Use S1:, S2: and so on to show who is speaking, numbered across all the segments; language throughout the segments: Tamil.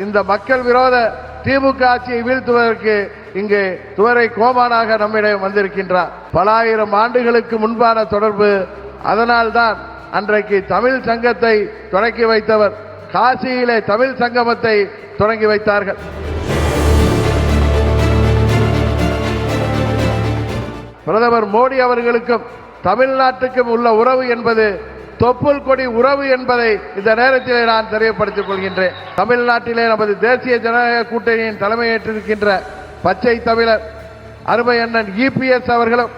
S1: இந்த மக்கள் விரோத திமுக ஆட்சியை வீழ்த்துவதற்கு இங்கே துவரை கோமானாக நம்மிடம் வந்திருக்கின்றார். பல ஆயிரம் ஆண்டுகளுக்கு முன்பான தொடர்பு. அதனால்தான் அன்றைக்கு தமிழ் சங்கத்தை தொடங்கி வைத்தவர் காசியிலே தமிழ் சங்கமத்தை தொடங்கி வைத்தார்கள். பிரதமர் மோடி அவர்களுக்கும் தமிழ்நாட்டுக்கும் உள்ள உறவு என்பது தொப்புள் கொடி உறவு என்பதை இந்த நேரத்திலே நான் தெரியப்படுத்திக் கொள்கின்றேன். தமிழ்நாட்டிலே நமது தேசிய ஜனநாயக கூட்டணியின் தலைமையேற்றிருக்கின்ற பச்சை தமிழர் அருமை அண்ணன் EPS அவர்களும்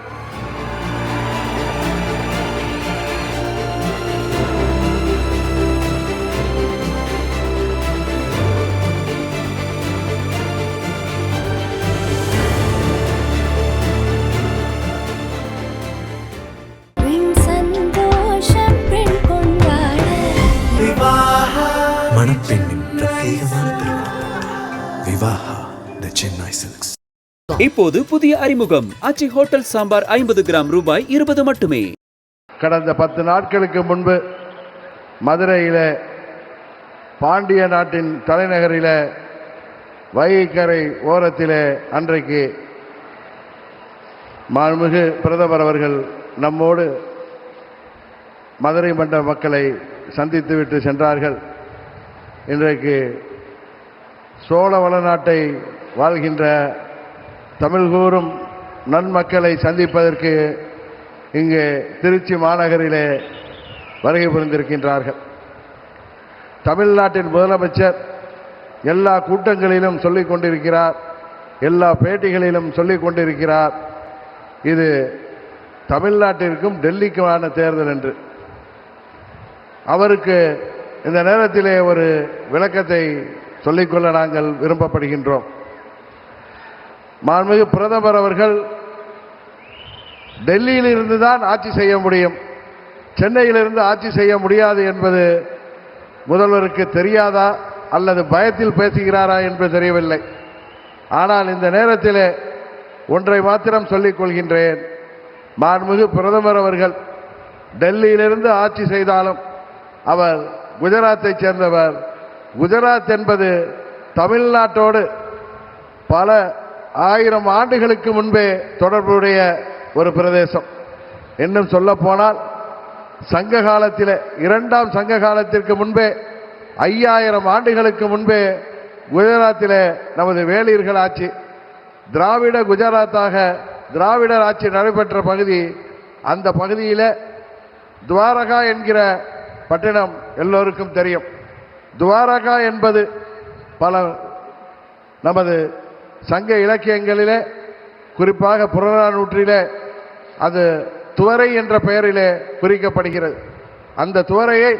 S2: இப்போது புதிய அறிமுகம் ஆச்சி ஹோட்டல் சாம்பார் 50 கிராம் ரூபாய் 20 மட்டுமே.
S1: கடந்த 10 நாட்களுக்கு முன்பு மதுரையில பாண்டிய நாட்டின் தலைநகரில வைகைக்கரை ஓரத்திலே அன்றைக்கு மாண்புமிகு பிரதமர் அவர்கள் நம்மோடு மதுரை மண்டல மக்களை சந்தித்துவிட்டு சென்றார்கள். இன்றைக்கு சோழ வளநாட்டை வாழ்கின்ற தமிழ் கூறும் நன்மக்களை சந்திப்பதற்கு இங்கே திருச்சி மாநகரிலே வருகை புரிந்திருக்கின்றார்கள். தமிழ்நாட்டின் முதலமைச்சர் எல்லா கூட்டங்களிலும் சொல்லிக் கொண்டிருக்கிறார், எல்லா பேட்டிகளிலும் சொல்லிக் கொண்டிருக்கிறார், இது தமிழ்நாட்டிற்கும் டெல்லிக்குமான தேர்தல் என்று. அவருக்கு இந்த நேரத்திலே ஒரு விளக்கத்தை சொல்லிக்கொள்ள நாங்கள் விரும்பப்படுகின்றோம். மாண்புமிகு பிரதமர் அவர்கள் டெல்லியில் இருந்துதான் ஆட்சி செய்ய முடியும், சென்னையிலிருந்து ஆட்சி செய்ய முடியாது என்பது முதல்வருக்கு தெரியாதா அல்லது பயத்தில் பேசுகிறாரா என்று தெரியவில்லை. ஆனால் இந்த நேரத்தில் ஒன்றை மாத்திரம் சொல்லிக் கொள்கின்றேன். மாண்புமிகு பிரதமர் அவர்கள் டெல்லியிலிருந்து ஆட்சி செய்தாலும் அவர் குஜராத்தை சேர்ந்தவர். குஜராத் என்பது தமிழ்நாட்டோடு பல ஆயிரம் ஆண்டுகளுக்கு முன்பே தொடர்புடைய ஒரு பிரதேசம். இன்னும் சொல்ல போனால் சங்க காலத்தில் 2ஆம் சங்க காலத்திற்கு முன்பே 5000 ஆண்டுகளுக்கு முன்பே குஜராத்திலே நமது வேளிர்கள் ஆட்சி, திராவிட குஜராத்தாக திராவிடர் ஆட்சி நடைபெற்ற பகுதி. அந்த பகுதியில் துவாரகா என்கிற பட்டினம் எல்லோருக்கும் தெரியும். துவாரகா என்பது பல நமது சங்க இலக்கியங்களிலே குறிப்பாக புறநானூற்றிலே அது துவரை என்ற பெயரிலே குறிக்கப்படுகிறது. அந்த துவரையை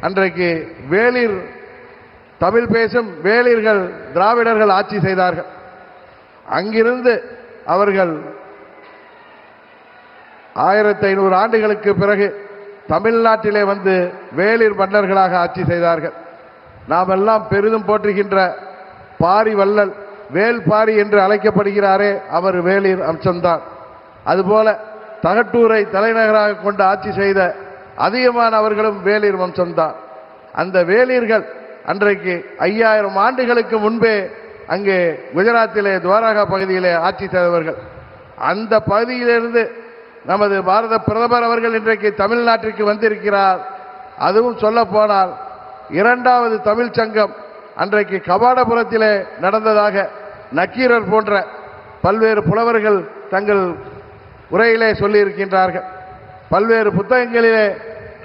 S1: அன்றைக்கு வேளிர் தமிழ் பேசும் வேளிர்கள் திராவிடர்கள் ஆட்சி செய்தார்கள். அங்கிருந்து அவர்கள் 1500 ஆண்டுகளுக்கு பிறகு தமிழ்நாட்டிலே வந்து வேளிர் மன்னர்களாக ஆட்சி செய்தார்கள். நாம் எல்லாம் பெரிதும் போற்றுகின்ற பாரி வள்ளல் வேல்பாரி என்று அழைக்கப்படுகிறாரே, அவர் வேளிர் அம்சம்தான். அதுபோல தகட்டூரை தலைநகராக கொண்டு ஆட்சி செய்த அதிகமான அவர்களும் வேளிர் வம்சம்தான். அந்த வேளிர்கள் அன்றைக்கு 5000 ஆண்டுகளுக்கு முன்பே அங்கே குஜராத்திலே துவாரகா பகுதியிலே ஆட்சி செய்தவர்கள். அந்த பகுதியிலிருந்து நமது பாரத பிரதமர் அவர்கள் இன்றைக்கு தமிழ்நாட்டிற்கு வந்திருக்கிறார். அதுவும் சொல்ல போனால் 2வது தமிழ் சங்கம் அன்றைக்கு கபாடபுரத்திலே நடந்ததாக நக்கீரர் போன்ற பல்வேறு புலவர்கள் தங்கள் உரையிலே சொல்லியிருக்கின்றார்கள். பல்வேறு புத்தகங்களிலே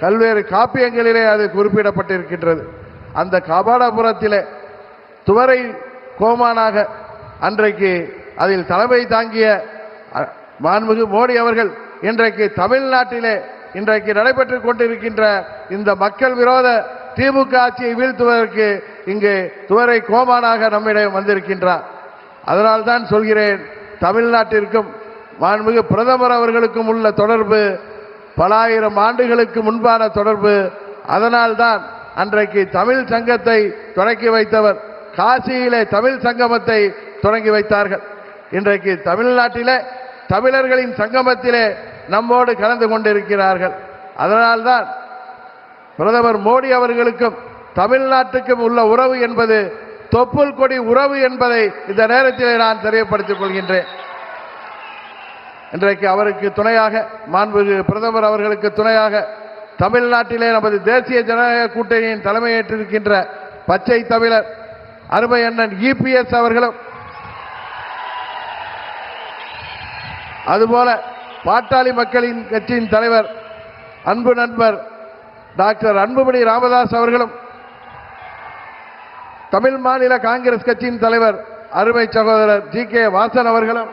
S1: பல்வேறு காப்பியங்களிலே அது குறிப்பிடப்பட்டிருக்கின்றது. அந்த கபாடபுரத்திலே துவரை கோமானாக அன்றைக்கு அதில் தலைமை தாங்கிய மாண்புமிகு மோடி அவர்கள் இன்றைக்கு தமிழ்நாட்டிலே இன்றைக்கு நடைபெற்றுக் கொண்டிருக்கின்ற இந்த மக்கள் விரோத திமுக ஆட்சியை வீழ்த்துவதற்கு இங்கே துவரை கோமானாக நம்மிடம் வந்திருக்கின்றார். அதனால்தான் சொல்கிறேன், தமிழ்நாட்டிற்கும் மாண்புமிகு பிரதமர் அவர்களுக்கும் உள்ள தொடர்பு பல ஆயிரம் ஆண்டுகளுக்கு முன்பான தொடர்பு. அதனால்தான் அன்றைக்கு தமிழ் சங்கத்தை தொடங்கி வைத்தவர் காசியிலே தமிழ் சங்கமத்தை தொடங்கி வைத்தார்கள். இன்றைக்கு தமிழ்நாட்டிலே தமிழர்களின் சங்கமத்திலே நம்மோடு கலந்து கொண்டிருக்கிறார்கள். அதனால்தான் பிரதமர் மோடி அவர்களுக்கும் தமிழ்நாட்டுக்கும் உள்ள உறவு என்பது தொப்புள் கொடி உறவு என்பதை இந்த நேரத்தில் நான் தெரியப்படுத்திக் கொள்கின்றேன். இன்றைக்கு அவருக்கு துணையாக மாண்புமிகு பிரதமர் அவர்களுக்கு துணையாக தமிழ்நாட்டிலே நமது தேசிய ஜனநாயக கூட்டணியின் தலைமையேற்றிருக்கின்ற பச்சை தமிழர் அருமை அண்ணன் இபிஎஸ் அவர்களும், அதுபோல பாட்டாளி மக்களின் கட்சியின் தலைவர் அன்பு நண்பர் டாக்டர் அன்புமணி ராமதாஸ் அவர்களும், தமிழ் மாநில காங்கிரஸ் கட்சியின் தலைவர் அருமை சகோதரர் ஜி.கே. வாசன் அவர்களும்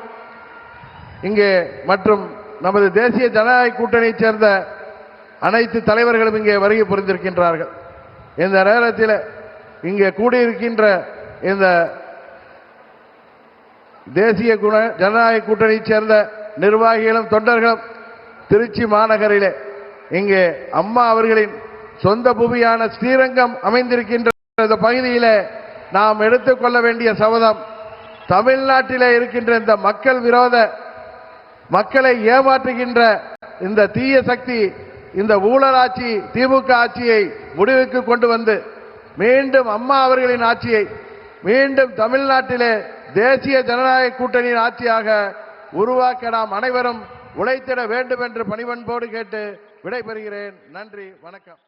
S1: இங்கே மற்றும் நமது தேசிய ஜனநாயக கூட்டணியைச் சேர்ந்த அனைத்து தலைவர்களும் இங்கே வருகை புரிந்திருக்கின்றார்கள். இந்த நேரத்தில் இங்கே கூடியிருக்கின்ற இந்த தேசிய ஜனநாயக கூட்டணியைச் சேர்ந்த நிர்வாகிகளும் தொண்டர்களும் திருச்சி மாநகரிலே இங்கே அம்மா அவர்களின் சொந்த பூமியான ஸ்ரீரங்கம் அமைந்திருக்கின்ற இந்த பகுதியிலே நாம் எடுத்துக்கொள்ள வேண்டிய சபதம், தமிழ்நாட்டிலே இருக்கின்ற இந்த மக்கள் விரோத, மக்களை ஏமாற்றுகின்ற இந்த தீய சக்தி, இந்த ஊழலாட்சி திமுக ஆட்சியை முடிவுக்கு கொண்டு வந்து மீண்டும் அம்மா அவர்களின் ஆட்சியை மீண்டும் தமிழ்நாட்டிலே தேசிய ஜனநாயக கூட்டணியின் ஆட்சியாக உருவாக்க நாம் அனைவரும் உழைத்திட வேண்டும் என்று பணிவன்போடு கேட்டு விடைபெறுகிறேன். நன்றி, வணக்கம்.